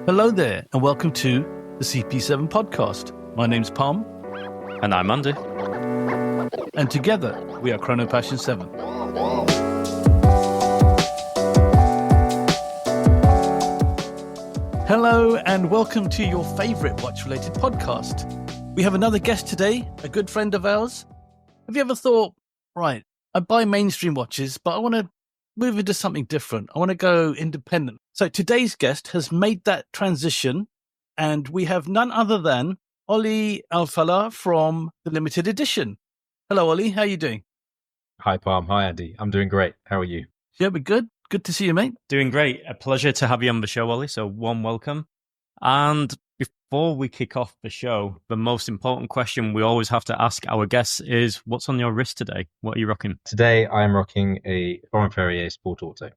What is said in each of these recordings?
Hello there, and welcome to the CP7 podcast. My name's Palm. And I'm Andy. And together, we are Chrono Passion 7. Hello, and welcome to your favourite watch-related podcast. We have another guest today, a good friend of ours. Have you ever thought, right, I buy mainstream watches, but I want to move into something different. I want to go independent. So today's guest has made that transition, and we have none other than Ollie Al-Falah from the Limited Edition. Hello, Ollie. How are you doing? Hi, Palm. Hi, Andy. I'm doing great. How are you? Yeah, we're good. Good to see you, mate. Doing great. A pleasure to have you on the show, Ollie. So warm welcome. And before we kick off the show, the most important question we always have to ask our guests is, what's on your wrist today? What are you rocking? Today, I'm rocking a Laurent Ferrier Sport Auto.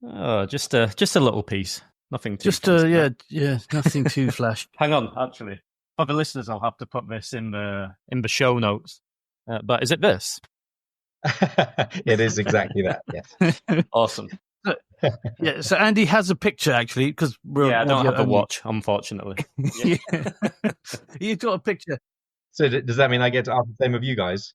Oh, just a little piece. Nothing too nothing too flash. Hang on, actually. For the listeners, I'll have to put this in the show notes. But is it this? It is exactly that, yes. Awesome. Yeah, so Andy has a picture, actually, because I don't have a watch, unfortunately. Yeah. You've got a picture. So does that mean I get to ask the same of you guys?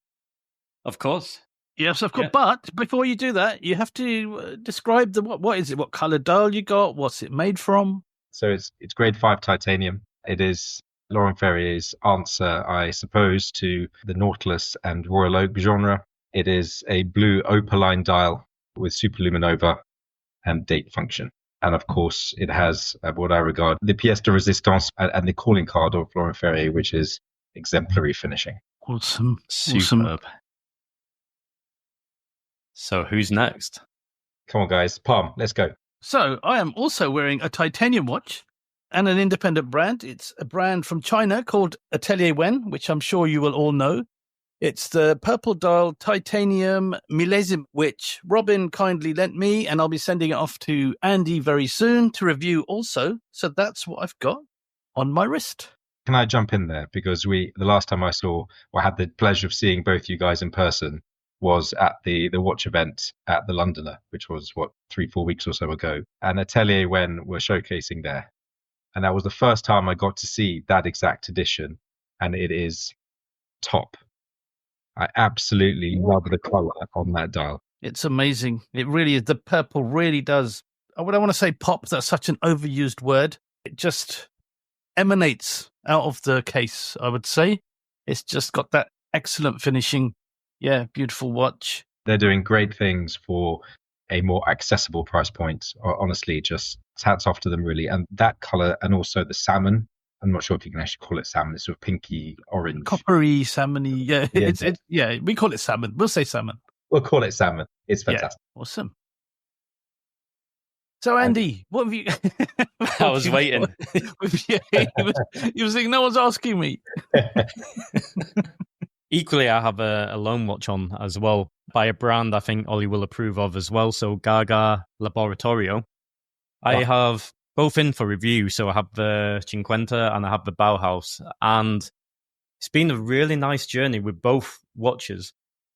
Of course. Yes, of course. Yeah. But before you do that, you have to describe what is it? What color dial you got? What's it made from? So it's grade 5 titanium. It is Laurent Ferrier's answer, I suppose, to the Nautilus and Royal Oak genre. It is a blue opaline dial with superluminova and date function. And of course, it has what I regard the pièce de résistance and the calling card of Laurent Ferrier, which is exemplary finishing. Awesome. Superb. So who's next? Come on, guys. Palm, let's go. So I am also wearing a titanium watch and an independent brand. It's a brand from China called Atelier Wen, which I'm sure you will all know. It's the purple dial titanium millésime, which Robin kindly lent me, and I'll be sending it off to Andy very soon to review also. So that's what I've got on my wrist. Can I jump in there? Because the last time I had the pleasure of seeing both you guys in person was at the watch event at the Londoner, which was 3-4 weeks or so ago. And Atelier Wen were showcasing there. And that was the first time I got to see that exact edition. And it is top. I absolutely love the color on that dial. It's amazing. It really is. The purple really does. I would want to say pop. That's such an overused word. It just emanates out of the case, I would say. It's just got that excellent finishing. Yeah, beautiful watch. They're doing great things for a more accessible price point. Honestly, just hats off to them, really. And that color, and also the salmon. I'm not sure if you can actually call it salmon. It's sort of pinky orange. Coppery, salmony. Yeah, we call it salmon. We'll say salmon. We'll call it salmon. It's fantastic. Yeah, awesome. So, Andy, what have you... I was waiting. You were saying, no one's asking me. Equally, I have a loan watch on as well by a brand I think Ollie will approve of as well. So Gaga Laboratorio. I have both in for review. So I have the Cinquanta and I have the Bauhaus. And it's been a really nice journey with both watches.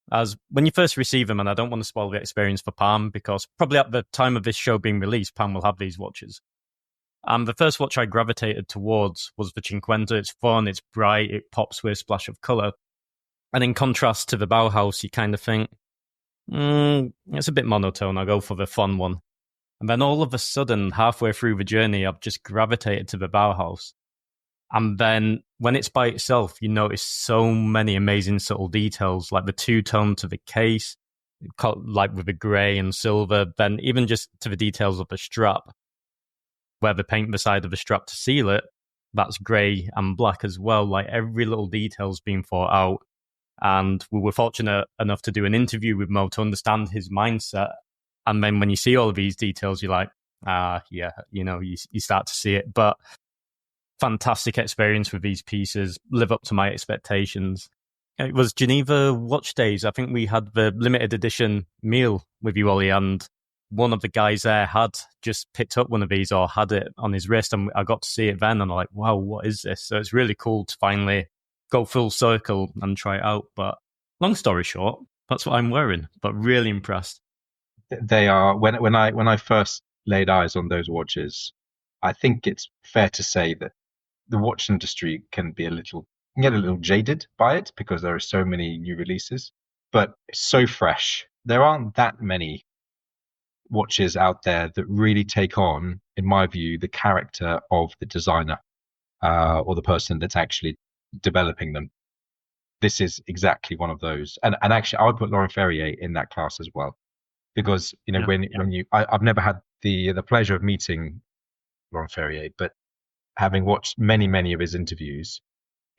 As when you first receive them, and I don't want to spoil the experience for Palm, because probably at the time of this show being released, Palm will have these watches. And the first watch I gravitated towards was the Cinquanta. It's fun, it's bright, it pops with a splash of colour. And in contrast to the Bauhaus, you kind of think, it's a bit monotone. I'll go for the fun one. And then all of a sudden, halfway through the journey, I've just gravitated to the Bauhaus. And then when it's by itself, you notice so many amazing subtle details, like the two-tone to the case, like with the grey and silver, then even just to the details of the strap, where they paint the side of the strap to seal it, that's grey and black as well. Like every little detail's been thought out. And we were fortunate enough to do an interview with Mo to understand his mindset. And then when you see all of these details, you're like, you start to see it. But fantastic experience with these pieces, live up to my expectations. It was Geneva Watch Days. I think we had the limited edition meal with you, Ollie, and one of the guys there had just picked up one of these or had it on his wrist, and I got to see it then, and I'm like, wow, what is this? So it's really cool to finally go full circle and try it out. But long story short, that's what I'm wearing, but really impressed. They are, when I first laid eyes on those watches, I think it's fair to say that the watch industry can get a little jaded by it because there are so many new releases, but it's so fresh. There aren't that many watches out there that really take on, in my view, the character of the designer or the person that's actually developing them. This is exactly one of those. And actually, I would put Laurent Ferrier in that class as well, because I've never had the pleasure of meeting Laurent Ferrier, but having watched many of his interviews,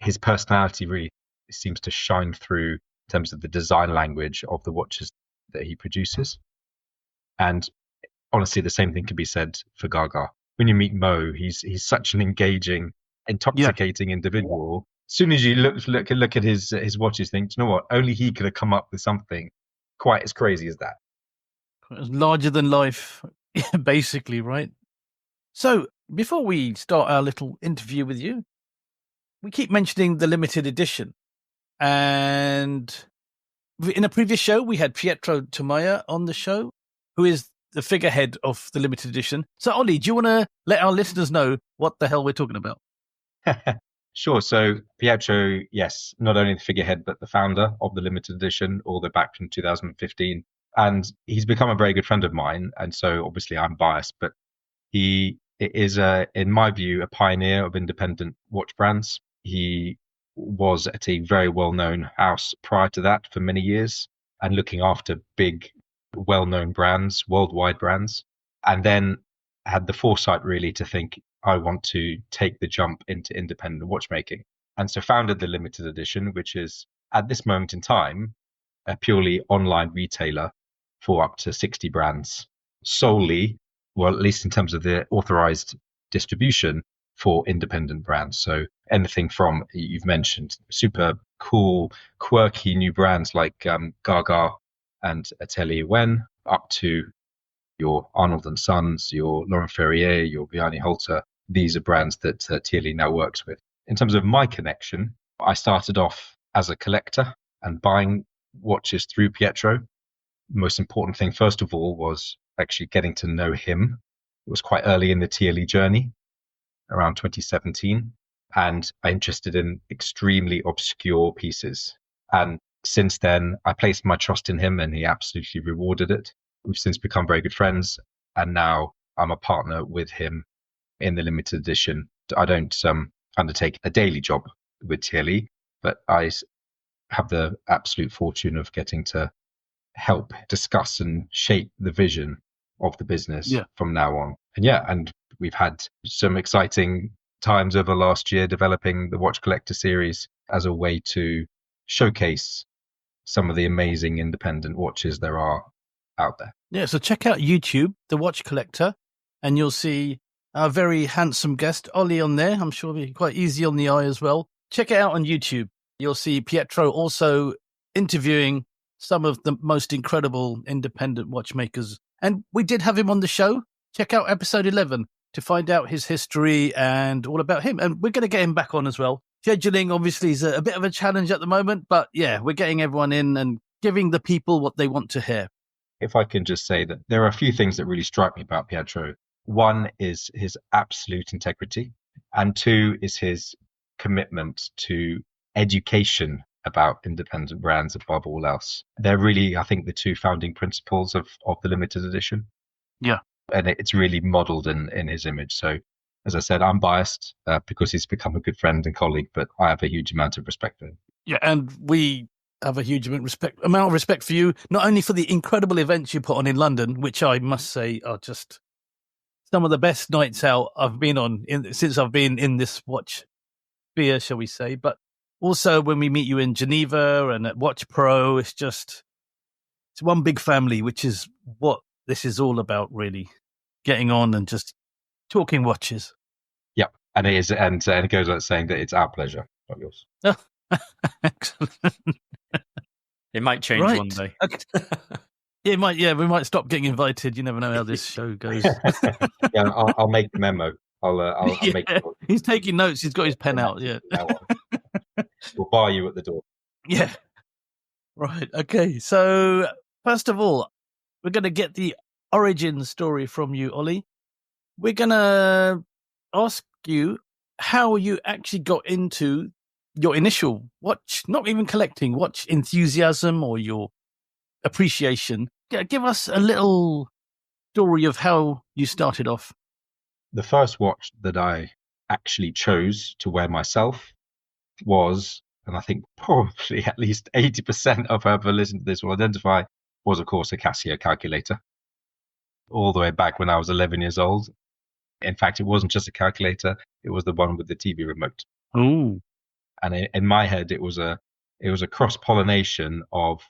his personality really seems to shine through in terms of the design language of the watches that he produces. And honestly, the same thing can be said for Gaga. When you meet Mo, he's such an engaging, intoxicating individual. As soon as you look at his watches, think, you know what? Only he could have come up with something quite as crazy as that. Larger than life, basically, right? So before we start our little interview with you, we keep mentioning the limited edition. And in a previous show, we had Pietro Tomaya on the show, who is the figurehead of the limited edition. So, Ollie, do you want to let our listeners know what the hell we're talking about? Sure. So Pietro, yes, not only the figurehead, but the founder of the limited edition, all the way back from 2015. And he's become a very good friend of mine. And so obviously I'm biased, but he is, in my view, a pioneer of independent watch brands. He was at a very well-known house prior to that for many years and looking after big, well-known brands, worldwide brands, and then had the foresight really to think, I want to take the jump into independent watchmaking. And so founded the limited edition, which is at this moment in time, a purely online retailer for up to 60 brands solely, well, at least in terms of the authorized distribution for independent brands. So anything from, you've mentioned, super cool, quirky new brands like Gaga and Atelier Wen, up to your Arnold and Sons, your Laurent Ferrier, your Vianney Halter. These are brands that TLE now works with. In terms of my connection, I started off as a collector and buying watches through Pietro. The most important thing, first of all, was actually getting to know him. It was quite early in the TLE journey, around 2017, and I'm interested in extremely obscure pieces. And since then, I placed my trust in him and he absolutely rewarded it. We've since become very good friends, and now I'm a partner with him in the limited edition. I don't undertake a daily job with TLE, but I have the absolute fortune of getting to help discuss and shape the vision of the business from now on. And we've had some exciting times over last year developing the Watch Collector series as a way to showcase some of the amazing independent watches there are out there. Yeah, so check out YouTube, The Watch Collector, and you'll see our very handsome guest, Ollie, on there. I'm sure it'll be quite easy on the eye as well. Check it out on YouTube. You'll see Pietro also interviewing some of the most incredible independent watchmakers. And we did have him on the show. Check out episode 11 to find out his history and all about him. And we're going to get him back on as well. Scheduling obviously is a bit of a challenge at the moment, but yeah, we're getting everyone in and giving the people what they want to hear. If I can just say that there are a few things that really strike me about Pietro. One is his absolute integrity, and two is his commitment to education about independent brands above all else. They're really, I think, the two founding principles of the limited edition. Yeah. And it's really modeled in his image. So, as I said, I'm biased because he's become a good friend and colleague, but I have a huge amount of respect for him. Yeah, and we have a huge amount of respect for you, not only for the incredible events you put on in London, which I must say are just some of the best nights out I've been on since I've been in this watch sphere, shall we say, but also when we meet you in Geneva and at Watch Pro, it's one big family, which is what this is all about, really. Getting on and just talking watches. Yep, and it is, and it goes without saying that it's our pleasure, not yours. Excellent. It might change one day. Okay. It might. Yeah, we might stop getting invited. You never know how this show goes. Yeah, I'll make the memo. I'll make. He's taking notes. He's got his pen out. Yeah. We'll bar you at the door. Yeah. Right. Okay. So first of all, we're going to get the origin story from you, Ollie. We're going to ask you how you actually got into your initial watch, not even collecting, watch enthusiasm or your appreciation. Give us a little story of how you started off. The first watch that I actually chose to wear myself was, and I think probably at least 80% of whoever listened to this will identify, was of course a Casio calculator. All the way back when I was 11 years old. In fact, it wasn't just a calculator; it was the one with the TV remote. Ooh. And in my head, it was a cross pollination of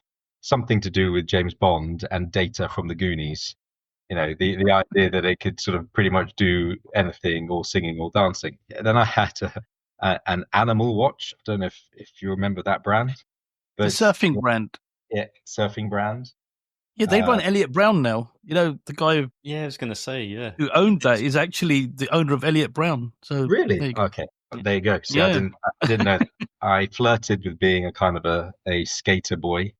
something to do with James Bond and Data from the Goonies. The idea that they could sort of pretty much do anything, or singing or dancing. And then I had an animal watch. I don't know if you remember that brand. But the surfing brand. Yeah, surfing brand. Yeah, they run Elliot Brown now. The guy. Yeah, I was going to say, who owned that is actually the owner of Elliot Brown. So really, okay, there you go. See, yeah. I didn't know. I flirted with being a kind of a skater boy.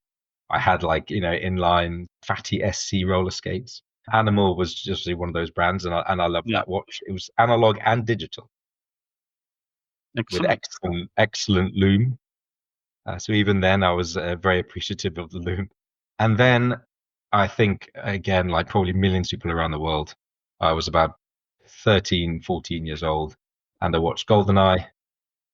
I had inline fatty SC roller skates. Animal was just one of those brands, and I loved that watch. It was analog and digital, with excellent loom. So even then, I was very appreciative of the loom. And then I think, again, like probably millions of people around the world, I was about 13, 14 years old, and I watched GoldenEye,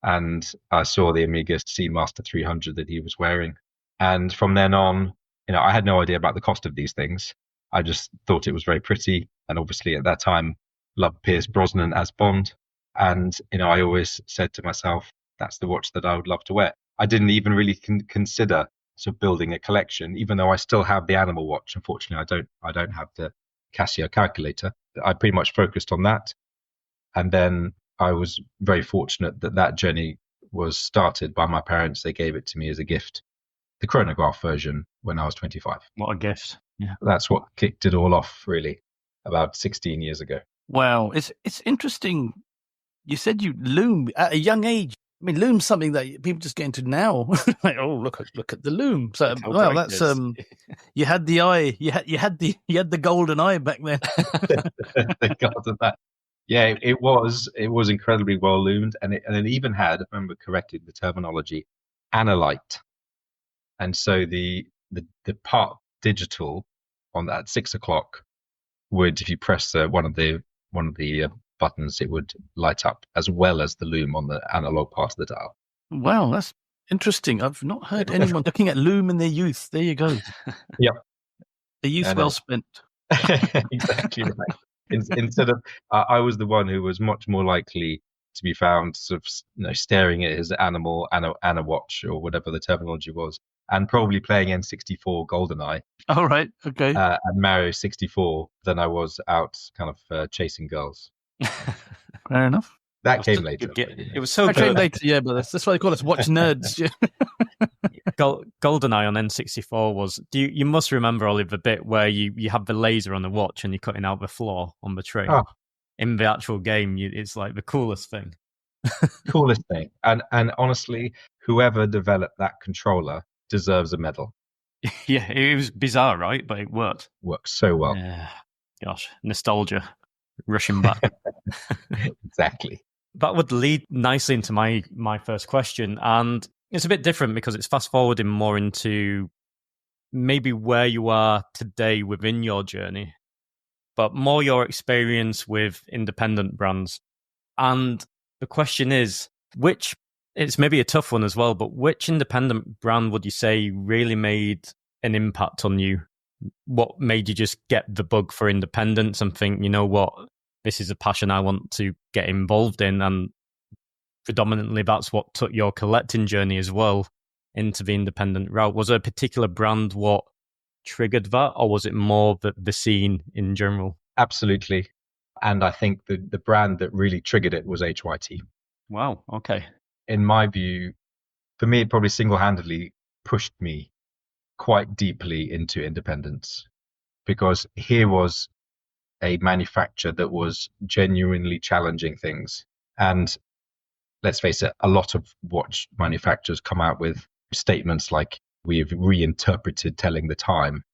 and I saw the Amiga Seamaster 300 that he was wearing. And from then on, I had no idea about the cost of these things. I just thought it was very pretty. And obviously at that time, loved Pierce Brosnan as Bond. And, I always said to myself, that's the watch that I would love to wear. I didn't even really consider building a collection, even though I still have the animal watch. Unfortunately, I don't have the Casio calculator. I pretty much focused on that. And then I was very fortunate that journey was started by my parents. They gave it to me as a gift, the chronograph version, when I was 25. What a gift. Yeah. That's what kicked it all off, really, about 16 years ago. Wow. It's interesting. You said you loom at a young age. I mean, loom's something that people just get into now. Like, oh, look at the loom. So, well, that's you had the eye. You had the golden eye back then. The golden eye. Yeah, it was incredibly well loomed, and it even had, if I remember correctly, the terminology, analyte. And so the part digital on that 6 o'clock would, if you press one of the buttons, it would light up, as well as the loom on the analog part of the dial. Wow, that's interesting. I've not heard anyone looking at loom in their youth. There you go. Yep. The youth well spent. Exactly right. Instead of, I was the one who was much more likely to be found sort of staring at his animal and a watch, or whatever the terminology was, and probably playing N64 GoldenEye. All right, okay. And Mario 64 than I was out kind of chasing girls. Fair enough. That came later. It was so good. Came later, yeah, but that's why they call us watch nerds. GoldenEye on N64 was. You must remember, Ollie, the bit where you have the laser on the watch and you're cutting out the floor on the train. Oh. In the actual game, it's like the coolest thing. Coolest thing, and honestly, whoever developed that controller deserves a medal. Yeah, it was bizarre, right? But it worked. Works so well. Yeah. Gosh, nostalgia rushing back. Exactly. That would lead nicely into my first question, and it's a bit different because it's fast forwarding more into maybe where you are today within your journey, but more your experience with independent brands. And the question is, it's maybe a tough one as well, but which independent brand would you say really made an impact on you? What made you just get the bug for independence and think, you know what, this is a passion I want to get involved in? And predominantly that's what took your collecting journey as well into the independent route. Was there a particular brand what triggered that, or was it more the scene in general? Absolutely. And I think the brand that really triggered it was HYT. Wow, okay. In my view, for me, it probably single-handedly pushed me quite deeply into independence, because here was a manufacturer that was genuinely challenging things. And let's face it, a lot of watch manufacturers come out with statements like, we've reinterpreted telling the time.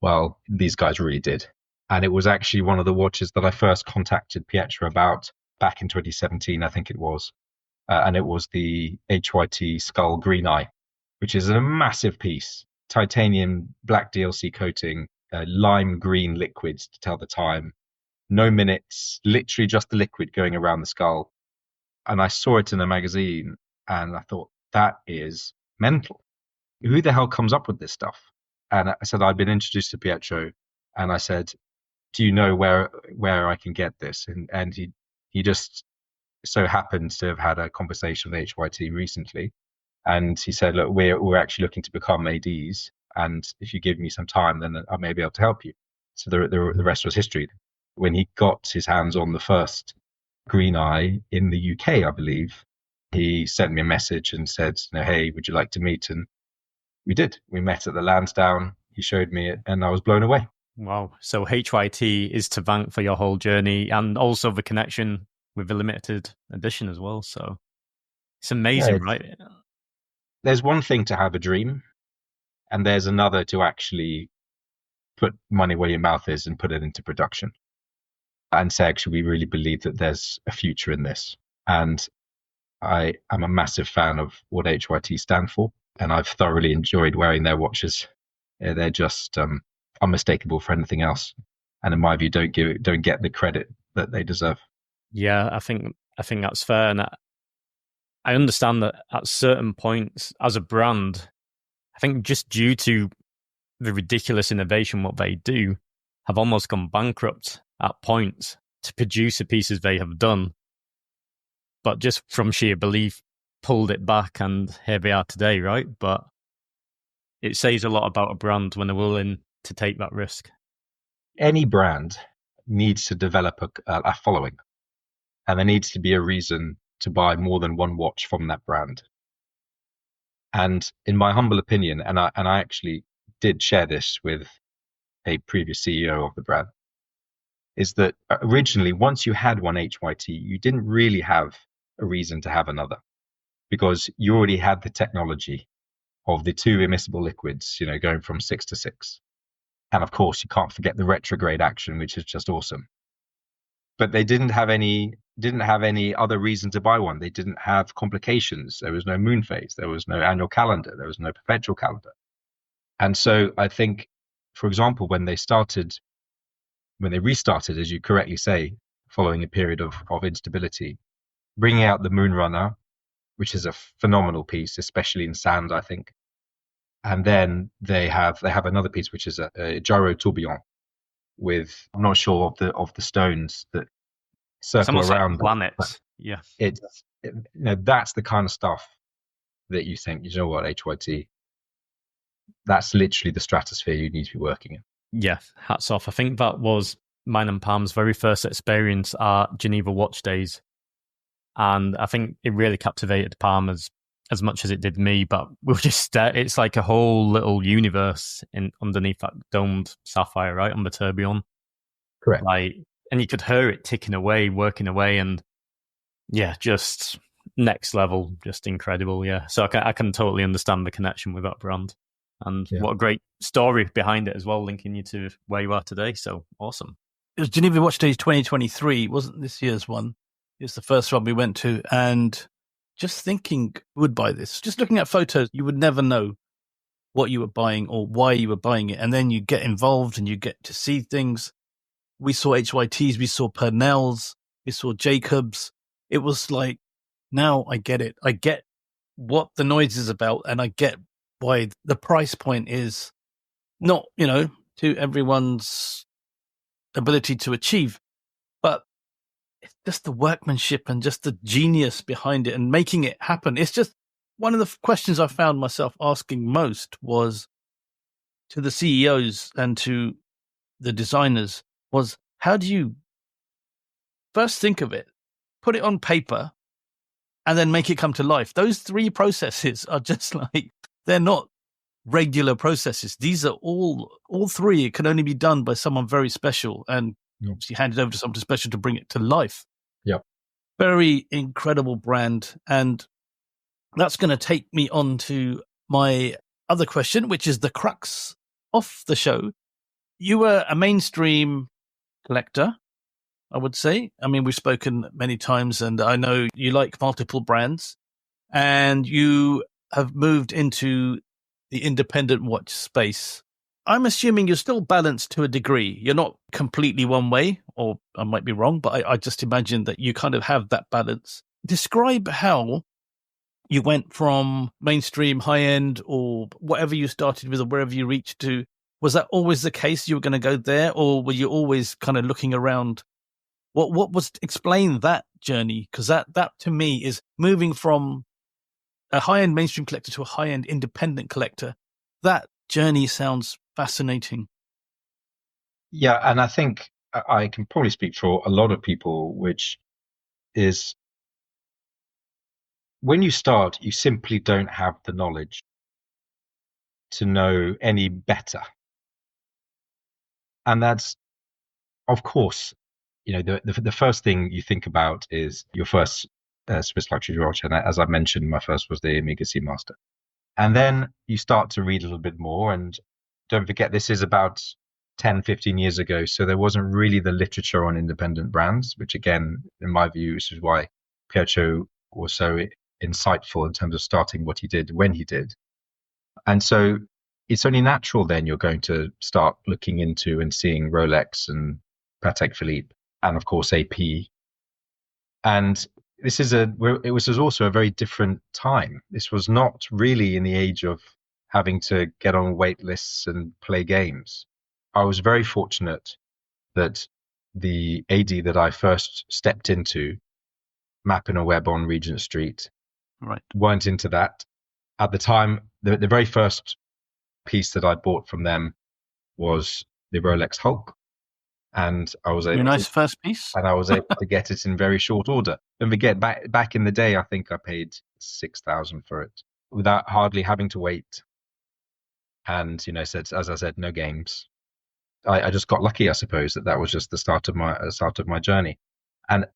Well, these guys really did. And it was actually one of the watches that I first contacted Pietro about back in 2017, I think it was. And it was the HYT Skull Green Eye, which is a massive piece, titanium black DLC coating, lime green liquids to tell the time, no minutes, literally just the liquid going around the skull. And I saw it in a magazine and I thought, that is mental. Who the hell comes up with this stuff? And I said, I'd been introduced to Pietro, and I said, do you know where I can get this? And he just so happened to have had a conversation with HYT recently. And he said, look, we're actually looking to become ADs. And if you give me some time, then I may be able to help you. So the rest was history. When he got his hands on the first Green Eye in the UK, I believe, he sent me a message and said, hey, would you like to meet? And we did. We met at the Lansdowne. He showed me it and I was blown away. Wow. So HYT is to thank for your whole journey and also the connection with the limited edition as well. So it's amazing, right? There's one thing to have a dream, and there's another to actually put money where your mouth is and put it into production and say, actually, we really believe that there's a future in this. And I am a massive fan of what HYT stand for, and I've thoroughly enjoyed wearing their watches. They're just unmistakable for anything else, and in my view, don't get the credit that they deserve. Yeah, I think that's fair, and I understand that at certain points as a brand, I think just due to the ridiculous innovation what they do, have almost gone bankrupt at points to produce the pieces they have done, but just from sheer belief pulled it back, and here they are today, right? But it says a lot about a brand when they're willing to take that risk. Any brand needs to develop a following, and there needs to be a reason to buy more than one watch from that brand. And in my humble opinion, and I actually did share this with a previous CEO of the brand, is that originally, once you had one HYT, you didn't really have a reason to have another, because you already had the technology of the two immiscible liquids, going from 6 to 6. And of course, you can't forget the retrograde action, which is just awesome. But they didn't have any other reason to buy one. They didn't have complications. There was no moon phase. There was no annual calendar. There was no perpetual calendar. And so I think, for example, when they restarted, as you correctly say, following a period of instability, bringing out the Moon Runner, which is a phenomenal piece, especially in sand, I think. And then they have another piece, which is a gyro tourbillon with, I'm not sure of the stones that circle around like planets. Yeah, that's the kind of stuff that you think, what, HYT, that's literally the stratosphere you need to be working in. Yeah, hats off. I think that was mine and Pam's very first experience at Geneva Watch Days. And I think it really captivated Pam as much as it did me. But we were just, it's like a whole little universe underneath that domed sapphire, right, on the tourbillon. Correct. And you could hear it ticking away, working away. And yeah, just next level, just incredible. Yeah. So I can totally understand the connection with that brand. And what a great story behind it as well, linking you to where you are today. So awesome. It was Geneva Watch Days 2023. It wasn't this year's one. It was the first one we went to. And just thinking, who would buy this? Just looking at photos, you would never know what you were buying or why you were buying it. And then you get involved and you get to see things. We saw HYTs, we saw Purnells, we saw Jacobs. It was like, now I get it. I get what the noise is about, and I get why the price point is not, to everyone's ability to achieve, but it's just the workmanship and just the genius behind it and making it happen. It's just one of the questions I found myself asking most was to the CEOs and to the designers was, how do you first think of it, put it on paper, and then make it come to life? Those three processes are just like, they're not regular processes. These are all three. It can only be done by someone very special, and obviously handed over to someone special to bring it to life. Yeah. Very incredible brand. And that's going to take me on to my other question, which is the crux of the show. You were a mainstream collector. I would say. I mean, we've spoken many times, and I know you like multiple brands, and you have moved into the independent watch space. I'm assuming you're still balanced to a degree. You're not completely one way, or I might be wrong, but I just imagine that you kind of have that balance. Describe how you went from mainstream, high end, or whatever you started with, or wherever you reached to. Was that always the case? You were going to go there, or were you always kind of looking around? What was explain that journey? Because that to me is moving from a high end mainstream collector to a high end independent collector. That journey sounds fascinating. Yeah, and I think I can probably speak for a lot of people, which is when you start, you simply don't have the knowledge to know any better. And that's, of course, the first thing you think about is your first Swiss luxury watch. And as I mentioned, my first was the Omega Seamaster. And then you start to read a little bit more. And don't forget, this is about 10, 15 years ago. So there wasn't really the literature on independent brands, which again, in my view, this is why Pietro was so insightful in terms of starting what he did when he did. And so it's only natural then you're going to start looking into and seeing Rolex and Patek Philippe and of course AP. And it was also a very different time. This was not really in the age of having to get on wait lists and play games. I was very fortunate that the AD that I first stepped into, Mappin & Webb on Regent Street, weren't into that. At the time, the very first piece that I bought from them was the Rolex Hulk. And I was able first piece. And I was able to get it in very short order. Don't forget, back in the day, I think I paid 6,000 for it without hardly having to wait. And as I said, no games. I just got lucky, I suppose, that was just the start of my journey. And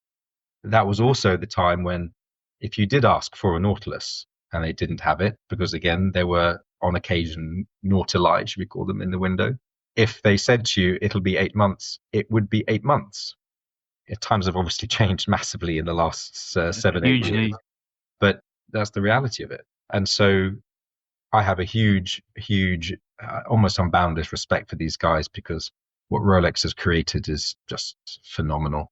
that was also the time when, if you did ask for a Nautilus and they didn't have it, because again, there were on occasion Nautili, should we call them, in the window. If they said to you, it'll be 8 months, it would be 8 months. Times have obviously changed massively in the last 7, 8 years. But that's the reality of it. And so I have a huge, almost unbounded respect for these guys, because what Rolex has created is just phenomenal.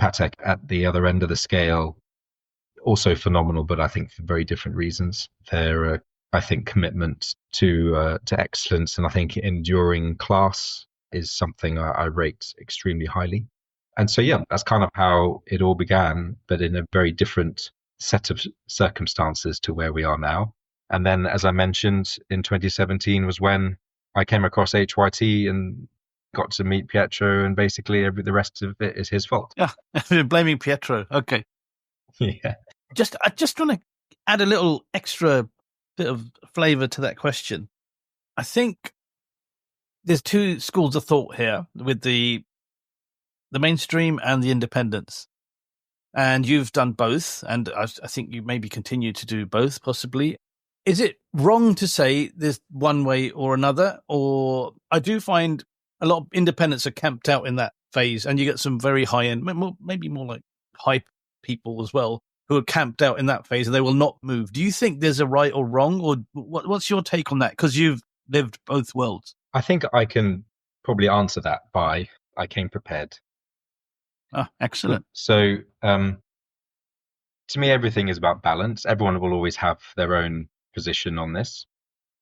Patek at the other end of the scale, also phenomenal, but I think for very different reasons. Their, I think, commitment to excellence, and I think enduring class is something I rate extremely highly. And so, yeah, that's kind of how it all began, but in a very different set of circumstances to where we are now. And then, as I mentioned, in 2017 was when I came across HYT and got to meet Pietro, and basically the rest of it is his fault. Yeah, blaming Pietro. Okay. Yeah. I just want to add a little extra bit of flavor to that question. I think there's two schools of thought here with the mainstream and the independents. And you've done both, and I think you maybe continue to do both, possibly. Is it wrong to say there's one way or another? Or I do find a lot of independents are camped out in that phase, and you get some very high-end, maybe more like hype people as well, who are camped out in that phase, and they will not move. Do you think there's a right or wrong, or what's your take on that? Because you've lived both worlds. I think I can probably answer that by I came prepared. Excellent. So, to me, everything is about balance. Everyone will always have their own position on this.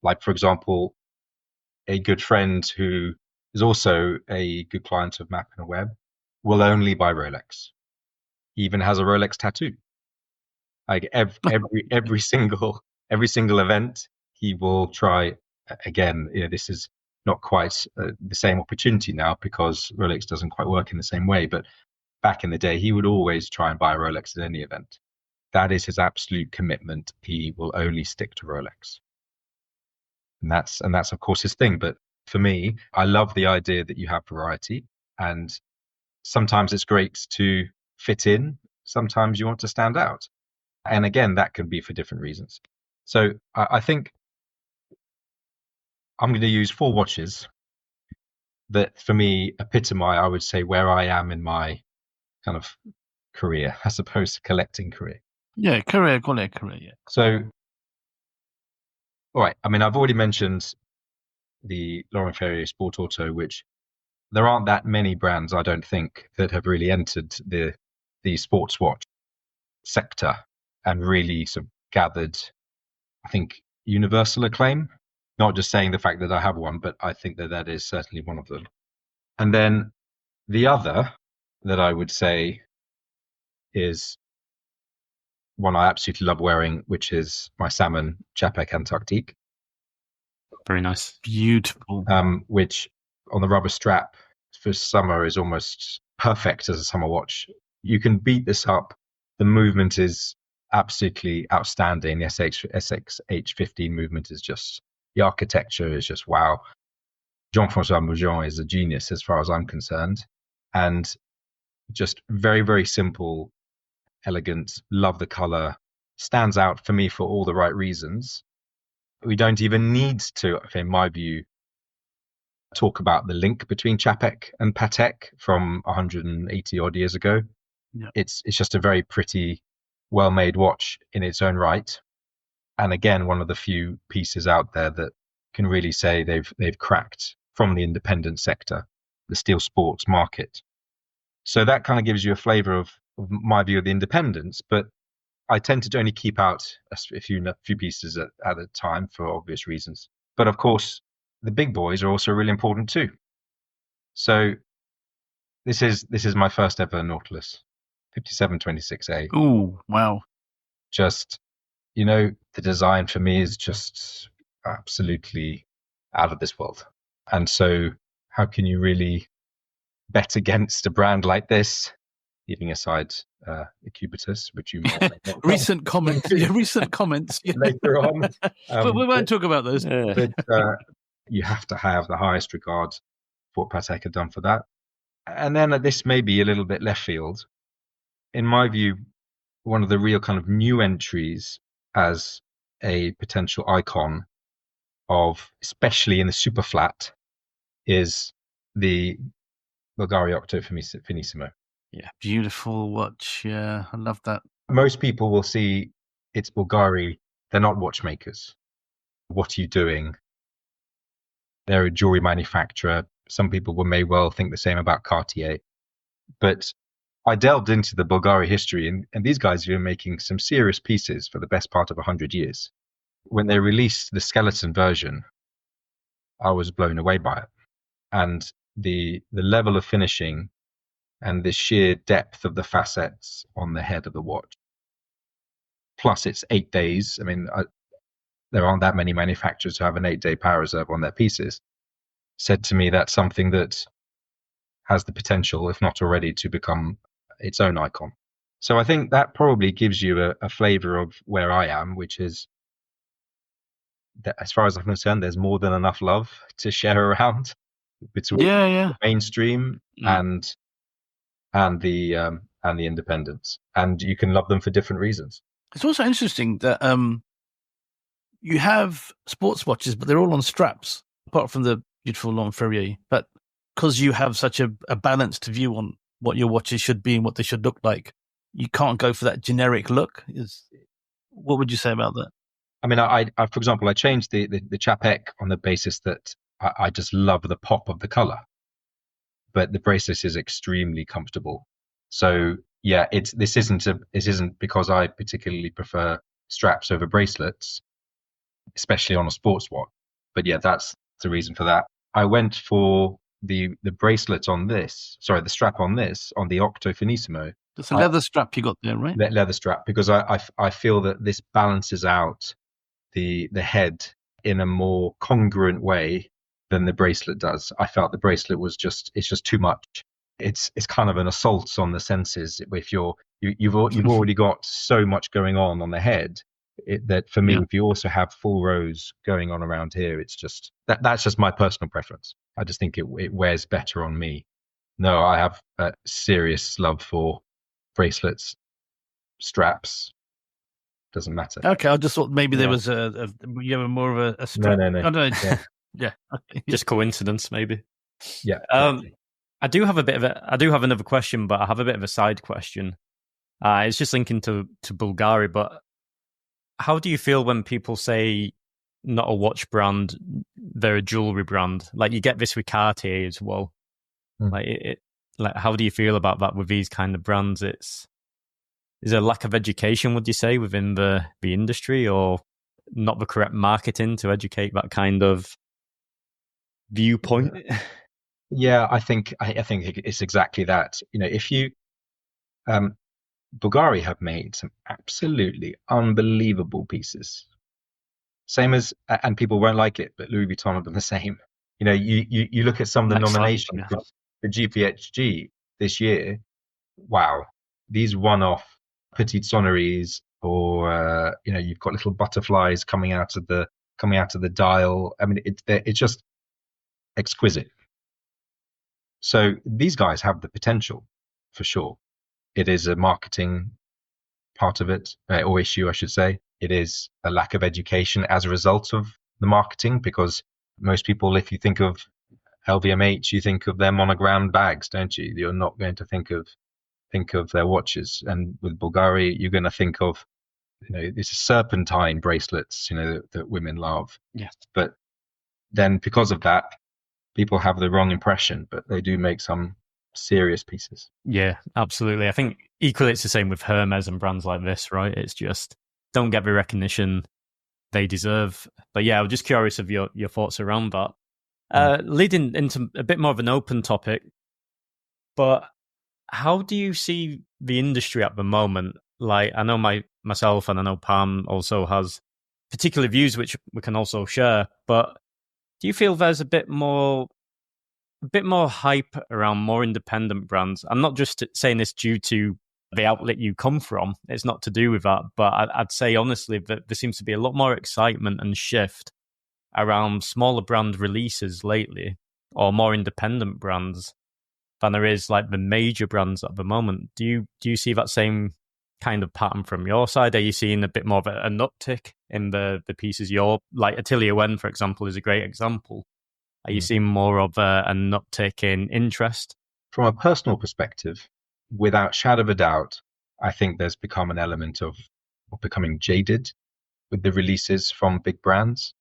Like, for example, a good friend who is also a good client of Mappin & Webb will only buy Rolex. He even has a Rolex tattoo. Like every single event, he will try. Again, this is not quite the same opportunity now, because Rolex doesn't quite work in the same way. But back in the day, he would always try and buy a Rolex at any event. That is his absolute commitment. He will only stick to Rolex. And that's of course his thing. But for me, I love the idea that you have variety, and sometimes it's great to fit in. Sometimes you want to stand out. And again, that can be for different reasons. So I think I'm going to use 4 watches that for me epitomize, I would say, where I am in my kind of career as opposed to collecting career. Yeah, career, yeah. So, all right. I mean, I've already mentioned the Laurent Ferrier Sport Auto, which there aren't that many brands, I don't think, that have really entered the sports watch sector and really sort of gathered, I think, universal acclaim. Not just saying the fact that I have one, but I think that is certainly one of them. And then the other that I would say is one I absolutely love wearing, which is my salmon Czapek Antarctique. Very nice. Beautiful. Which on the rubber strap for summer is almost perfect as a summer watch. You can beat this up. The movement is absolutely outstanding. The SXH15 movement is just, the architecture is just wow. Jean-François Moujon is a genius as far as I'm concerned. And just very, very simple, elegant, love the color, stands out for me for all the right reasons. We don't even need to, in my view, talk about the link between Czapek and Patek from 180 odd years ago. Yeah. It's just a very pretty, well-made watch in its own right. And again, one of the few pieces out there that can really say they've cracked from the independent sector, the steel sports market. So that kind of gives you a flavor of my view of the independents, but I tend to only keep out a few pieces at a time for obvious reasons. But of course, the big boys are also really important too. So this is my first ever Nautilus, 5726A. Ooh, wow. Just, the design for me is just absolutely out of this world. And so how can you really bet against a brand like this, leaving aside Cubitus, which you may not recent comments. Yeah, later on. But we won't talk about those. But you have to have the highest regard for what Patek had done for that. And then this may be a little bit left field. In my view, one of the real kind of new entries as a potential icon of, especially in the super flat, is the Bulgari Octo Finissimo. Yeah, beautiful watch. Yeah, I love that. Most people will see it's Bulgari. They're not watchmakers. What are you doing? They're a jewelry manufacturer. Some people may well think the same about Cartier. But I delved into the Bulgari history, and these guys have been making some serious pieces for the best part of 100 years. When they released the skeleton version, I was blown away by it. And the level of finishing and the sheer depth of the facets on the head of the watch. Plus, it's 8 days. I mean, there aren't that many manufacturers who have an 8-day power reserve on their pieces. Said to me that's something that has the potential, if not already, to become its own icon. So I think that probably gives you a flavor of where I am, which is that as far as I'm concerned, there's more than enough love to share around between the mainstream and the independents, and you can love them for different reasons. It's also interesting that you have sports watches, but they're all on straps, apart from the beautiful Laurent Ferrier. But because you have such a balanced view on what your watches should be and what they should look like, you can't go for that generic look. What would you say about that? I mean, I for example, I changed the Czapek on the basis that I just love the pop of the color, but the bracelet is extremely comfortable. So yeah, this isn't because I particularly prefer straps over bracelets, especially on a sports watch. But yeah, that's the reason for that. I went for the bracelet on this, the strap on this, on the Octo Finissimo. It's a leather strap you got there, right? Leather strap, because I feel that this balances out the head in a more congruent way than the bracelet does. I felt the bracelet was it's just too much. It's kind of an assault on the senses. If you've already got so much going on the head, that for me, if you also have full rows going on around here, it's just that's just my personal preference. I just think it wears better on me. No, I have a serious love for bracelets, straps. Doesn't matter. Okay, I just thought maybe there was you have more of a strap. No. I don't know. Yeah. Okay. Just coincidence, maybe. Yeah. I do have another question, but I have a bit of a side question. It's just linking to Bulgari, but how do you feel when people say not a watch brand, they're a jewelry brand? Like you get this with Cartier as well. Like how do you feel about that with these kind of brands? Is there a lack of education, would you say, within the industry, or not the correct marketing to educate that kind of viewpoint? Yeah, I think it's exactly that. If you Bulgari have made some absolutely unbelievable pieces. Same as, and people won't like it, but Louis Vuitton have done the same. You look at some of the nominations for GPHG this year. Wow, these one-off petite sonneries, or you've got little butterflies coming out of the dial. I mean, it's just exquisite. So these guys have the potential, for sure. It is a marketing part of it, or issue, I should say. It is a lack of education as a result of the marketing, because most people, if you think of LVMH, you think of their monogram bags, don't you? You're not going to think of their watches. And with Bulgari, you're going to think of, these serpentine bracelets, that women love. Yes. But then because of that, people have the wrong impression, but they do make some serious pieces. Yeah, absolutely. I think equally it's the same with Hermes and brands like this, right? It's just don't get the recognition they deserve. But yeah, I'm just curious of your thoughts around that. Leading into a bit more of an open topic, but how do you see the industry at the moment? Like, I know myself and I know Pam also has particular views which we can also share, but do you feel there's a bit more hype around more independent brands? I'm not just saying this due to the outlet you come from. It's not to do with that. But I'd say, honestly, that there seems to be a lot more excitement and shift around smaller brand releases lately, or more independent brands, than there is like the major brands at the moment. Do you see that same kind of pattern from your side? Are you seeing a bit more of an uptick in the pieces like Atelier Wen, for example, is a great example? Are you seeing more of an uptick in interest? From a personal perspective, without shadow of a doubt, I think there's become an element of becoming jaded with the releases from big brands.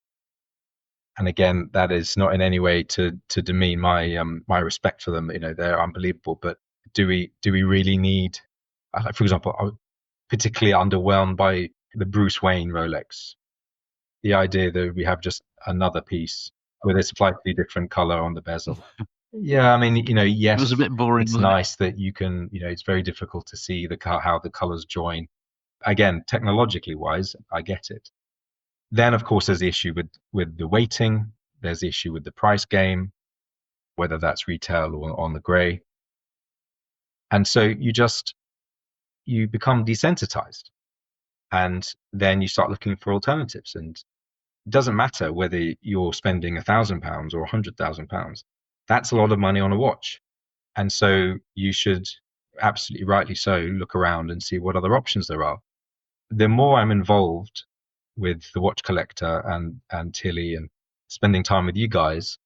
And again, that is not in any way to demean my respect for them. They're unbelievable. But do we really need? For example, I was particularly underwhelmed by the Bruce Wayne Rolex. The idea that we have just another piece with a slightly different color on the bezel. Yeah, I mean, yes, it was a bit boring. It's nice that you can, it's very difficult to see how the colors join. Again, technologically wise, I get it. Then, of course, there's the issue with the weighting. There's the issue with the price game, whether that's retail or on the grey. And so you become desensitized, and then you start looking for alternatives. And it doesn't matter whether you're spending £1,000 or £100,000. That's a lot of money on a watch. And so you should, absolutely rightly so, look around and see what other options there are. The more I'm involved with the watch collector and Tilly and spending time with you guys,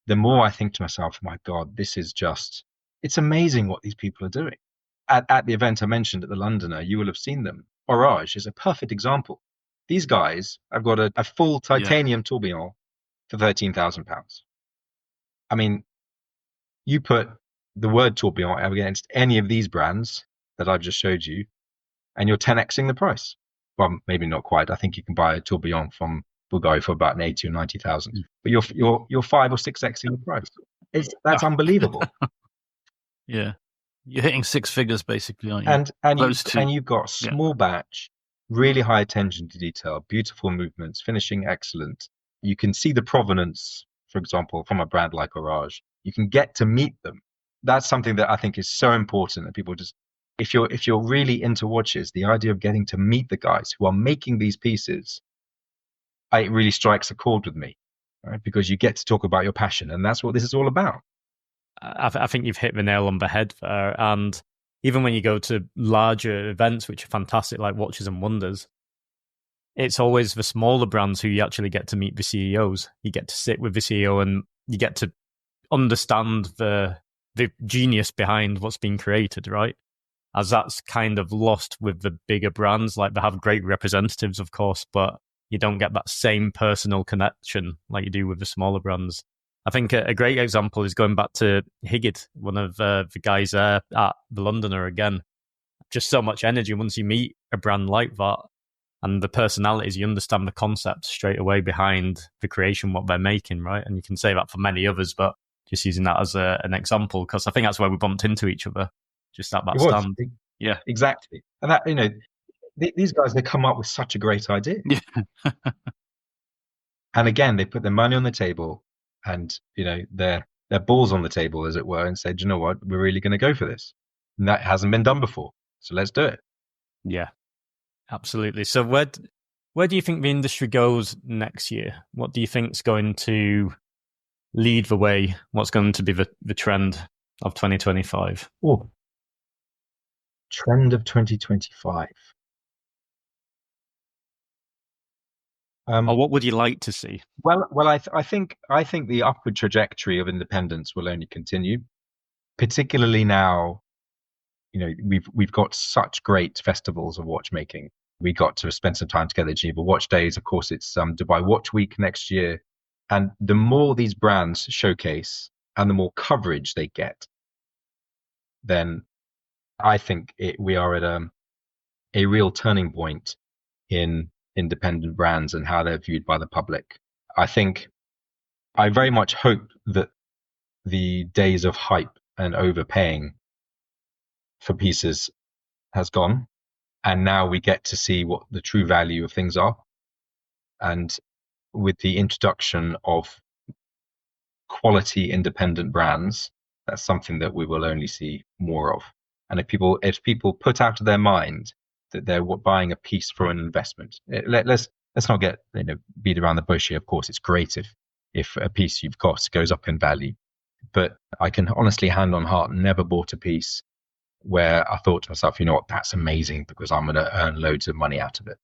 the more I think to myself, my God, it's amazing what these people are doing. At the event I mentioned at the Londoner, you will have seen them. Orage is a perfect example. These guys have got a full titanium tourbillon for £13,000. I mean, you put the word tourbillon against any of these brands that I've just showed you, and you're 10xing the price. Well, maybe not quite. I think you can buy a tourbillon from Bulgari for about 80 or 90,000, but you're 5 or 6xing the price. That's unbelievable. Yeah, you're hitting six figures basically, aren't you? And you've got small batch, really high attention to detail, beautiful movements, finishing excellent. You can see the provenance, for example, from a brand like Orage. You can get to meet them. That's something that I think is so important that people just, if you're really into watches, the idea of getting to meet the guys who are making these pieces, it really strikes a chord with me, right? Because you get to talk about your passion, and that's what this is all about. I think you've hit the nail on the head there. And even when you go to larger events, which are fantastic, like Watches and Wonders, it's always the smaller brands who you actually get to meet the CEOs. You get to sit with the CEO and you get to understand the genius behind what's being created, right? As that's kind of lost with the bigger brands. Like, they have great representatives, of course, but you don't get that same personal connection like you do with the smaller brands. I think a great example is going back to Higgett, one of the guys there at the Londoner again. Just so much energy once you meet a brand like that, and the personalities, you understand the concept straight away behind the creation, what they're making, right? And you can say that for many others, but just using that as an example, because I think that's where we bumped into each other, just at that stand. Yeah, exactly. And that, these guys, they come up with such a great idea. Yeah. And again, they put their money on the table, and their balls on the table, as it were, and said, you know what, we're really going to go for this. And that hasn't been done before, so let's do it. Yeah, absolutely. So where do you think the industry goes next year? What do you think is going to lead the way? What's going to be the trend of 2025? Oh, trend of 2025. Or what would you like to see? Well, I think the upward trajectory of independence will only continue, particularly now. We've got such great festivals of watchmaking. We got to spend some time together at Geneva Watch Days. Of course, it's Dubai Watch Week next year. And the more these brands showcase and the more coverage they get, then I think we are at a real turning point in independent brands and how they're viewed by the public. I very much hope that the days of hype and overpaying for pieces has gone, and now we get to see what the true value of things are. And with the introduction of quality independent brands, that's something that we will only see more of. And if people put out of their mind that they're buying a piece for an investment, let's not get beat around the bush here. Of course, it's great if a piece you've got goes up in value, but I can honestly, hand on heart, never bought a piece where I thought to myself, you know what, that's amazing because I'm going to earn loads of money out of it.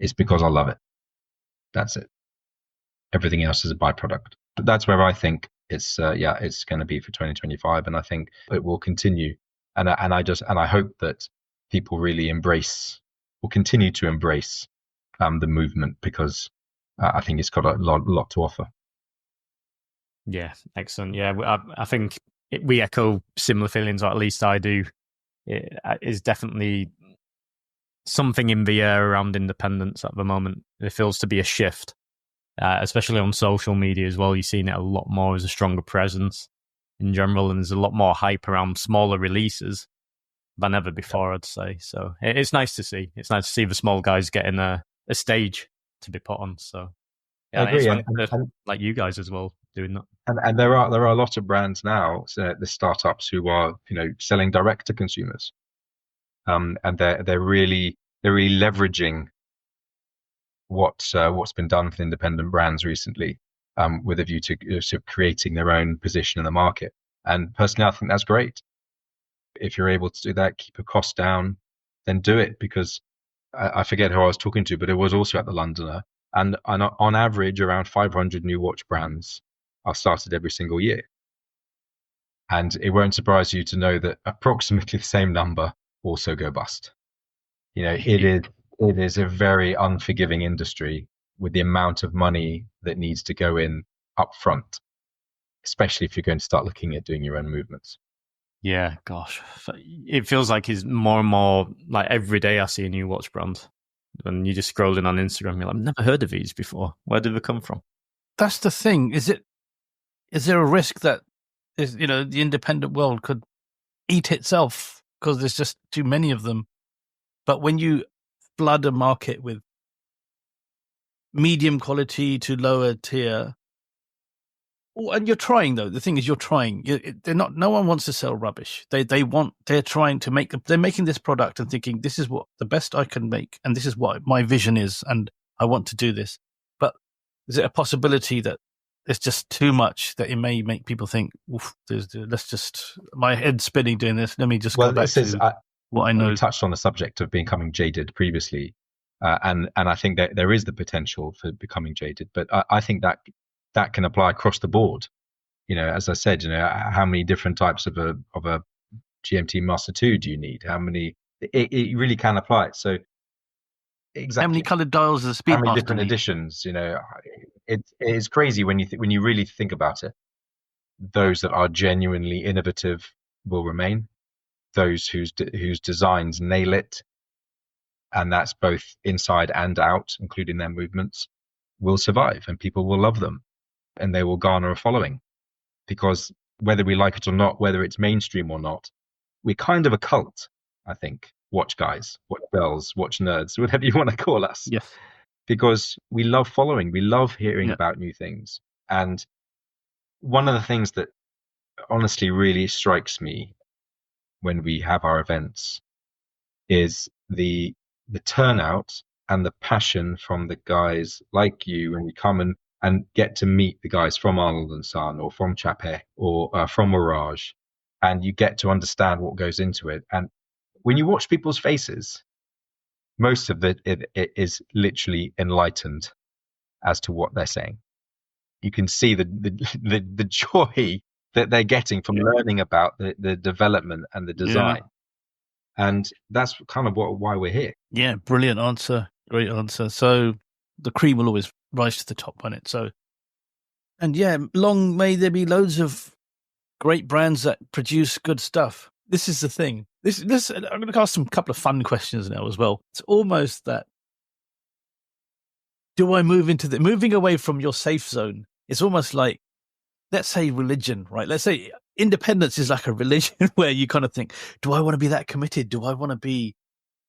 It's because I love it. That's it. Everything else is a byproduct. But that's where I think it's going to be for 2025, and I think it will continue. And I hope that people really will continue to embrace the movement, because I think it's got a lot to offer. Yeah, excellent. Yeah, I think we echo similar feelings, or at least I do. It is definitely something in the air around independence at the moment. There feels to be a shift, especially on social media as well. You're seeing it a lot more as a stronger presence in general, and there's a lot more hype around smaller releases than ever before, I'd say. So it's nice to see. It's nice to see the small guys getting a stage to be put on. So yeah, I agree. It's like you guys as well doing that. And there are a lot of brands now, the startups, who are selling direct to consumers, and they're really leveraging what's been done for independent brands recently, with a view to sort of creating their own position in the market. And personally, I think that's great. If you're able to do that, keep your costs down, then do it, because I forget who I was talking to, but it was also at the Londoner, and on average around 500 new watch brands are started every single year. And it won't surprise you to know that approximately the same number also go bust. It is a very unforgiving industry with the amount of money that needs to go in up front, especially if you're going to start looking at doing your own movements. Yeah, gosh. It feels like it's more and more like every day I see a new watch brand. When you're just scrolling on Instagram, you're like, I've never heard of these before. Where did they come from? That's the thing. Is there a risk that the independent world could eat itself because there's just too many of them? But when you flood a market with medium quality to lower tier, and you're trying, though. The thing is, you're trying. They're not. No one wants to sell rubbish. They're trying to make. They're making this product and thinking, this is what the best I can make, and this is what my vision is, and I want to do this. But is it a possibility that it's just too much, that it may make people think, oof, my head's spinning doing this. Let me just go back to what I know. You touched on the subject of becoming jaded previously, and I think that there is the potential for becoming jaded, but I think that can apply across the board. as I said, how many different types of a GMT Master 2 do you need? How many? It really can apply. So exactly. How many coloured dials does the How many Speedmaster different need? editions? It is crazy when you really think about it. Those that are genuinely innovative will remain. Those whose designs nail it, and that's both inside and out, including their movements, will survive, and people will love them, and they will garner a following. Because whether we like it or not, whether it's mainstream or not, we're kind of a cult, I think. Watch guys, watch girls, watch nerds, whatever you want to call us. Yes. Because we love following, we love hearing about new things. And one of the things that honestly really strikes me when we have our events is the turnout and the passion from the guys like you when we come and get to meet the guys from Arnold & Son or from Czapek or from Mirage, and you get to understand what goes into it. And when you watch people's faces, most of it is literally enlightened as to what they're saying. You can see the joy that they're getting from learning about the development and the design. And that's kind of why we're here. Yeah, brilliant answer. Great answer. So the cream will always rise to the top on it. So, and long may there be loads of great brands that produce good stuff. This is the thing. This I'm going to ask some couple of fun questions now as well. It's almost that. Do I moving away from your safe zone? It's almost like, let's say religion, right? Let's say independence is like a religion where you kind of think, do I want to be that committed? Do I want to be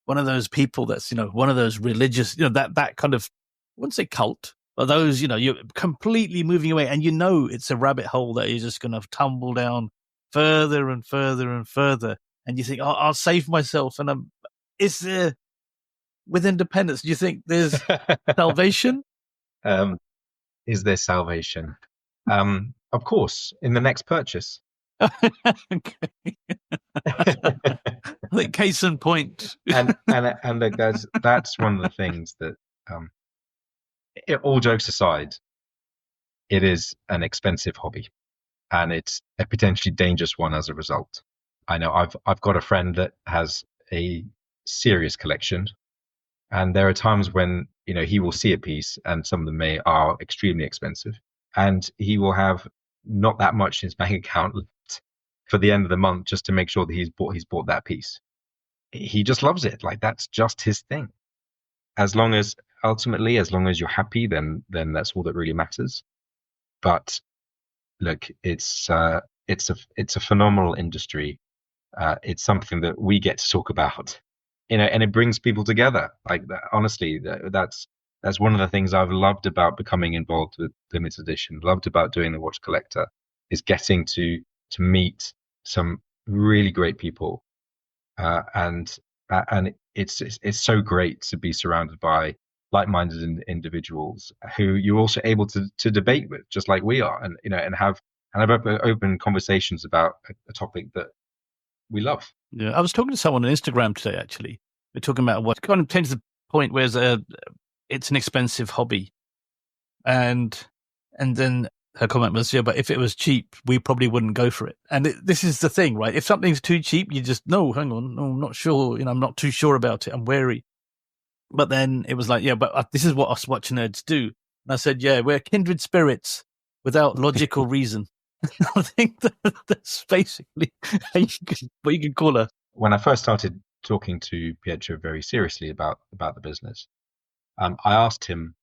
one of those people that's, one of those religious, that kind of, I wouldn't say cult, but those, you're completely moving away and it's a rabbit hole that you're just going to tumble down further and further and further. And you think, I'll save myself. And is there, with independence, do you think there's salvation? Is there salvation? Of course, in the next purchase. Okay. I think case in point. and that's one of the things that, all jokes aside, it is an expensive hobby, and it's a potentially dangerous one as a result. I know I've got a friend that has a serious collection, and there are times when he will see a piece, and some of them are extremely expensive, and he will have not that much in his bank account left for the end of the month just to make sure that he's bought that piece. He just loves it. Like, that's just his thing. Ultimately, as long as you're happy, then that's all that really matters. But look, it's a phenomenal industry. It's something that we get to talk about, and it brings people together. Like, honestly, that's one of the things I've loved about becoming involved with limited edition, loved about doing the Watch Collector, is getting to meet some really great people, and it's so great to be surrounded by like-minded individuals who you're also able to debate with, just like we are, and have open conversations about a topic that we love. Yeah, I was talking to someone on Instagram today. Actually, we're talking about what kind of came to the point where it's an expensive hobby, and then her comment was, but if it was cheap, we probably wouldn't go for it. And this is the thing, right? If something's too cheap, you just, no, hang on, no, I'm not sure. I'm not too sure about it. I'm wary. But then it was like, but this is what us watch nerds do. And I said, we're kindred spirits without logical reason. I think that's basically what you could call her. When I first started talking to Pietro very seriously about the business, I asked him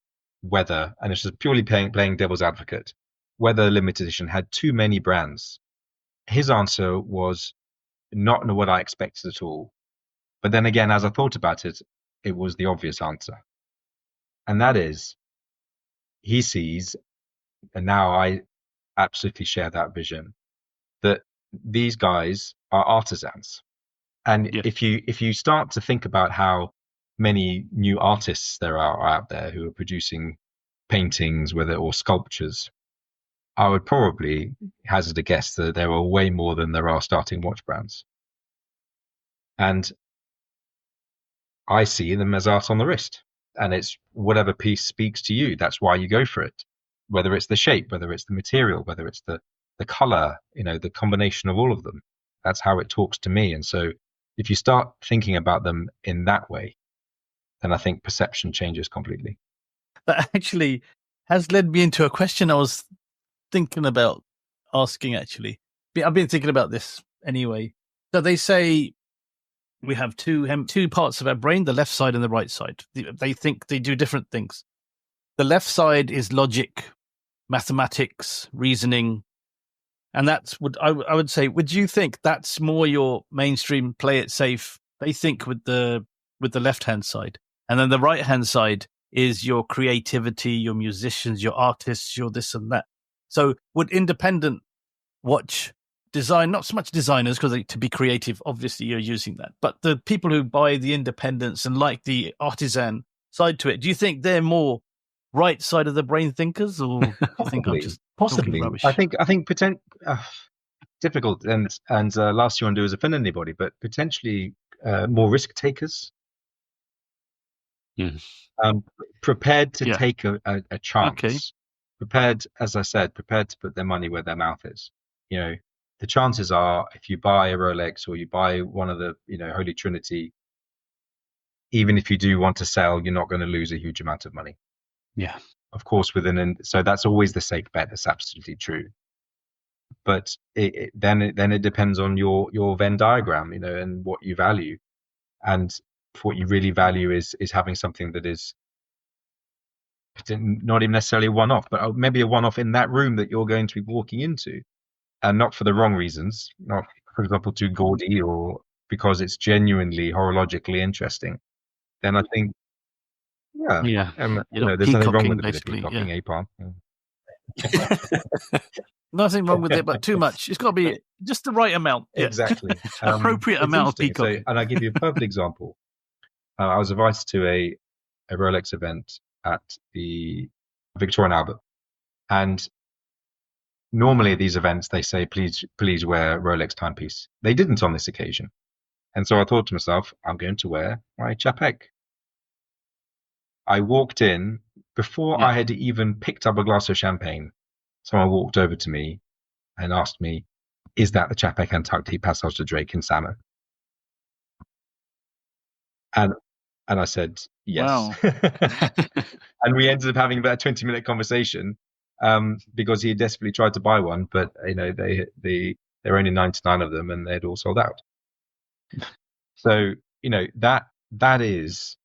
whether, and it's just purely playing devil's advocate, whether limited edition had too many brands. His answer was not what I expected at all. But then again, as I thought about it, it was the obvious answer. And that is, he sees, and now I absolutely share that vision, that these guys are artisans. And if you start to think about how many new artists there are out there who are producing paintings, or sculptures, I would probably hazard a guess that there are way more than there are starting watch brands. And I see them as art on the wrist, and it's whatever piece speaks to you. That's why you go for it, whether it's the shape, whether it's the material, whether it's the the color, the combination of all of them. That's how it talks to me. And so if you start thinking about them in that way, then I think perception changes completely. That actually has led me into a question I was thinking about asking, actually. I've been thinking about this anyway. So they say we have two parts of our brain, the left side and the right side. They think they do different things. The left side is logic, mathematics, reasoning. And that's what I would say. Would you think that's more your mainstream play it safe? They think with the left-hand side. And then the right-hand side is your creativity, your musicians, your artists, your this and that. So would independent watch design, not so much designers, because to be creative, obviously you're using that, but the people who buy the independents and like the artisan side to it, do you think they're more right side of the brain thinkers, or do you think I'm just possibly rubbish? I think difficult, and last you want to do is offend anybody, but potentially more risk takers. Prepared to take a chance. Okay. Prepared, as I said, prepared to put their money where their mouth is. The chances are, if you buy a Rolex or you buy one of the Holy Trinity, even if you do want to sell, you're not going to lose a huge amount of money. Yeah, of course, so that's always the safe bet. That's absolutely true. But then it depends on your Venn diagram, and what you value, and what you really value is having something that is not even necessarily a one-off, but maybe a one-off in that room that you're going to be walking into, and not for the wrong reasons, not, for example, too gaudy, or because it's genuinely horologically interesting. Then I think, there's nothing wrong with a bit of peacocking, Apon. Nothing wrong with it, but too much. It's got to be just the right amount. Exactly. Appropriate amount of peacocking. And I'll give you a perfect example. I was invited to a Rolex event at the Victoria and Albert, and normally at these events they say please wear Rolex timepiece. They didn't on this occasion, and so I thought to myself, I'm going to wear my Czapek. I walked in before I had even picked up a glass of champagne. Someone walked over to me and asked me, "Is that the Czapek Antarctic Passage de Drake in salmon?" And I said, yes. Wow. And we ended up having about a 20-minute conversation because he had desperately tried to buy one, but there were only 99 of them and they'd all sold out. So that is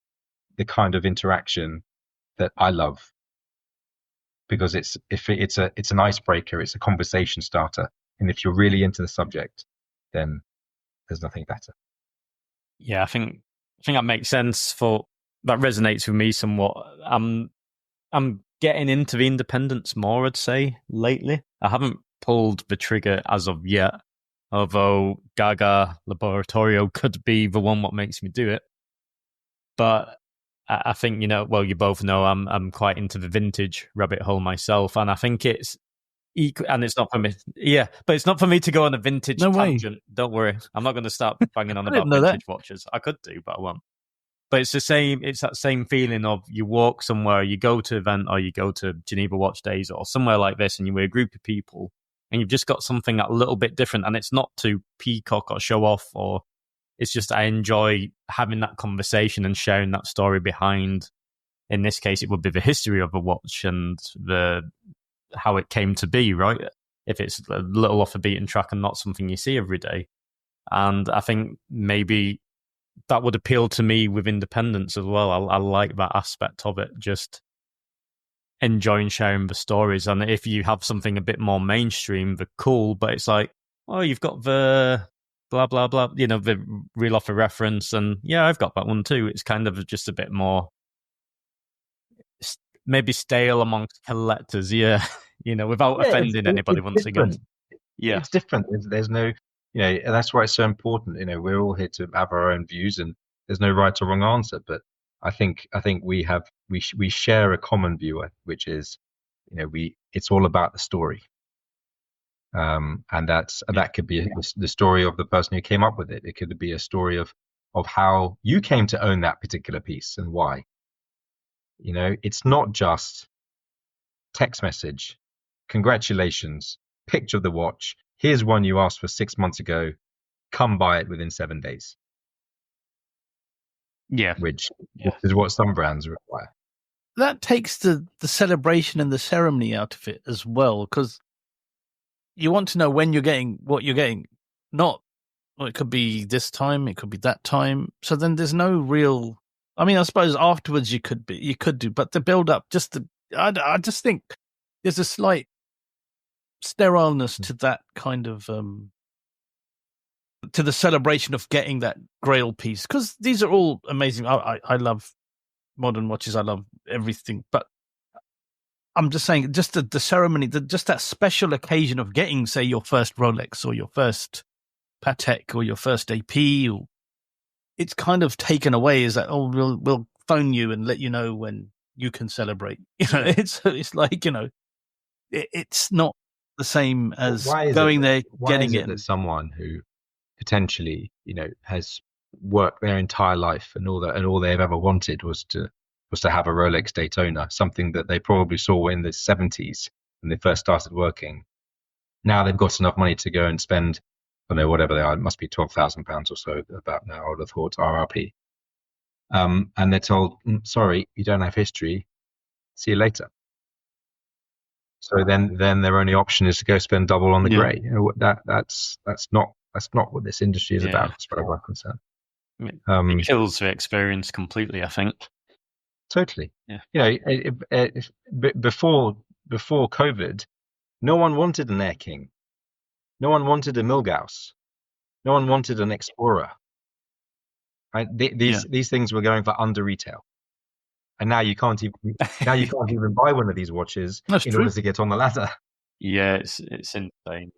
the kind of interaction that I love, because it's an icebreaker, it's a conversation starter, and if you're really into the subject, then there's nothing better. Yeah, I think that makes sense. That resonates with me somewhat. I'm getting into the independents more, I'd say, lately. I haven't pulled the trigger as of yet, although Gaga Laboratorio could be the one what makes me do it. But I think, you both know I'm quite into the vintage rabbit hole myself, and I think it's and it's not for me. Yeah, but it's not for me to go on a vintage tangent. Don't worry, I'm not going to start banging on about vintage watches. I could do, but I won't. But it's the same. It's that same feeling of you walk somewhere, you go to an event, or you go to Geneva Watch Days, or somewhere like this, and you're with a group of people, and you've just got something a little bit different, and it's not to peacock or show off, or it's just I enjoy having that conversation and sharing that story behind. In this case, it would be the history of a watch and how it came to be, right? If it's a little off the beaten track and not something you see every day. And I think maybe that would appeal to me with independence as well. I like that aspect of it, just enjoying sharing the stories. And if you have something a bit more mainstream, the cool, but it's like, oh, you've got the blah, blah, blah, the reel off a reference. And yeah, I've got that one too. It's kind of just a bit more maybe stale amongst collectors, without offending anybody once again. Yeah, it's different. There's no, that's why it's so important. We're all here to have our own views, and there's no right or wrong answer. But I think we share a common view, which is, it's all about the story, and that could be the story of the person who came up with it. It could be a story of how you came to own that particular piece and why. It's not just text message, congratulations, picture of the watch. Here's one you asked for 6 months ago. Come buy it within 7 days. Yeah. Which is what some brands require. That takes the celebration and the ceremony out of it as well, because you want to know when you're getting what you're getting. Not, well, it could be this time, it could be that time. So then there's no real. I mean, I suppose afterwards you could do, but the build up, I just think there's a slight sterileness to that kind of to the celebration of getting that Grail piece, because these are all amazing. I love modern watches. I love everything, but I'm just saying, just the ceremony, just that special occasion of getting, say, your first Rolex or your first Patek or your first AP, or it's kind of taken away. Is that, oh, we'll phone you and let you know when you can celebrate. It's like, it's not the same as going there, getting it. That someone who potentially, has worked their entire life and all they've ever wanted was to have a Rolex Daytona, something that they probably saw in the 70s when they first started working. Now they've got enough money to go and spend, I don't know, whatever they are, it must be £12,000 or so about now, I would have thought, RRP. And they're told, sorry, you don't have history, see you later. So then their only option is to go spend double on the grey. That's not what this industry is about, as far as I'm concerned. It kills the experience completely, I think. Totally. Yeah. Before COVID, no one wanted an Air King, no one wanted a Milgauss, no one wanted an Explorer. Right? These things were going for under retail, and now you can't even buy one of these watches order to get on the ladder. Yeah, it's insane.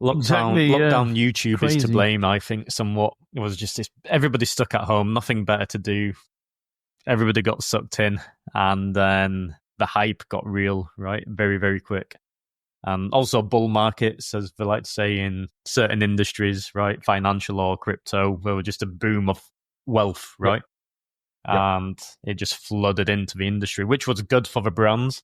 Lockdown YouTube is to blame, I think, somewhat. It was just everybody stuck at home, nothing better to do. Everybody got sucked in, and then the hype got real, right? Very, very quick. Also bull markets, as they like to say in certain industries, right? Financial or crypto, there was just a boom of wealth, right? Yep. And it just flooded into the industry, which was good for the brands.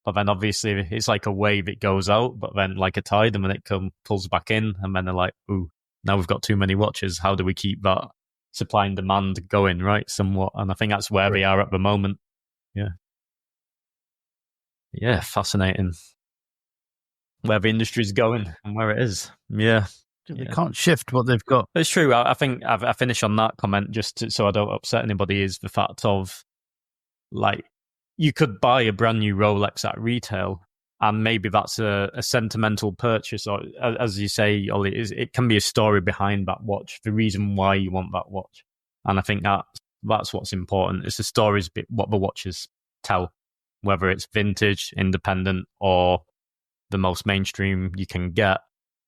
But then obviously it's like a wave, it goes out, but then like a tide, and then it pulls back in, and then they're like, ooh, now we've got too many watches. How do we keep that supply and demand going, right? Somewhat. And I think that's where they are at the moment. Yeah, fascinating. Where the industry's going and where it is. Yeah. They can't shift what they've got. It's true. I think I finish on that comment just so I don't upset anybody, is the fact of, like, you could buy a brand new Rolex at retail, and maybe that's a sentimental purchase, or as you say, Ollie, it can be a story behind that watch, the reason why you want that watch. And I think that's what's important. It's the stories, what the watches tell, whether it's vintage, independent, or the most mainstream you can get.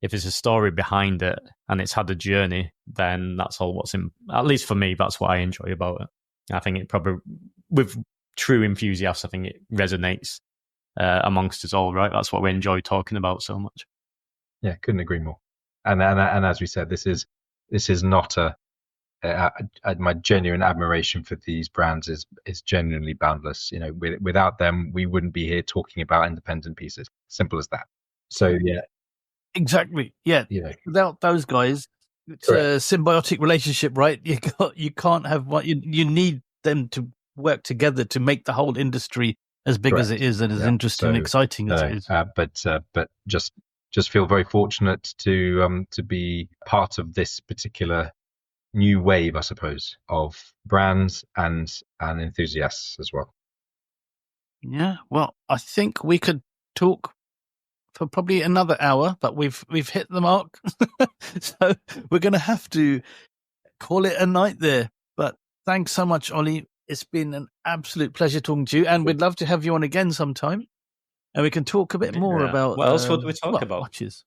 If there's a story behind it and it's had a journey, then that's all at least for me, that's what I enjoy about it. I think it probably, with true enthusiasts, I think it resonates amongst us all, right? That's what we enjoy talking about so much. Yeah, couldn't agree more. And as we said, this is not my genuine admiration for these brands is genuinely boundless. Without them, we wouldn't be here talking about independent pieces. Simple as that. So yeah, exactly. Yeah, without those guys, it's a symbiotic relationship, right? You can't have one. You need them to work together to make the whole industry as big as it is, and as interesting and exciting as it is. But just feel very fortunate to be part of this particular new wave, I suppose, of brands and enthusiasts as well. Yeah, well, I think we could talk for probably another hour, but we've hit the mark, so we're going to have to call it a night there. But thanks so much, Ollie. It's been an absolute pleasure talking to you, and we'd love to have you on again sometime, and we can talk a bit more about what else would we talk about? Watches.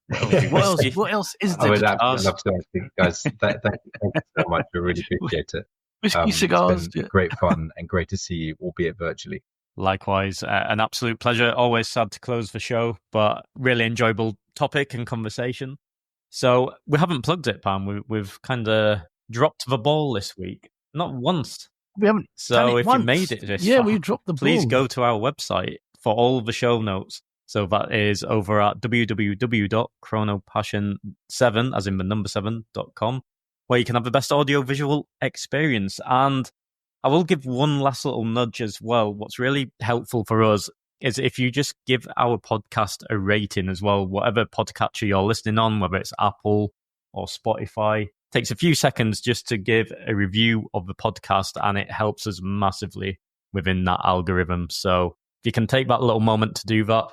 What else is there? I would absolutely love to. Thank you guys. Thank you so much. We really appreciate it. Whiskey cigars. It's been great fun and great to see you, albeit virtually. Likewise, an absolute pleasure. Always sad to close the show, but really enjoyable topic and conversation. So we haven't plugged it, Pam. We've kind of dropped the ball this week. Not once. We haven't. So if you made it this far, we dropped the ball. Please go to our website for all the show notes. So that is over at www.chronopassion7, as in the number 7.com, where you can have the best audio-visual experience. And I will give one last little nudge as well. What's really helpful for us is if you just give our podcast a rating as well, whatever podcatcher you're listening on, whether it's Apple or Spotify. It takes a few seconds just to give a review of the podcast, and it helps us massively within that algorithm. So if you can take that little moment to do that,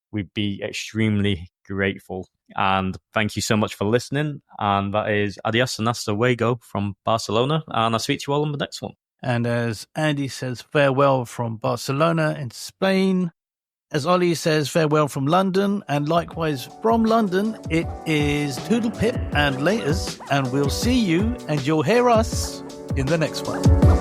we'd be extremely grateful. And thank you so much for listening. And that is adios and hasta luego from Barcelona. And I'll speak to you all on the next one. And as Andy says, farewell from Barcelona in Spain. As Ollie says, farewell from London. And likewise from London, it is Toodle Pip and laters. And we'll see you and you'll hear us in the next one.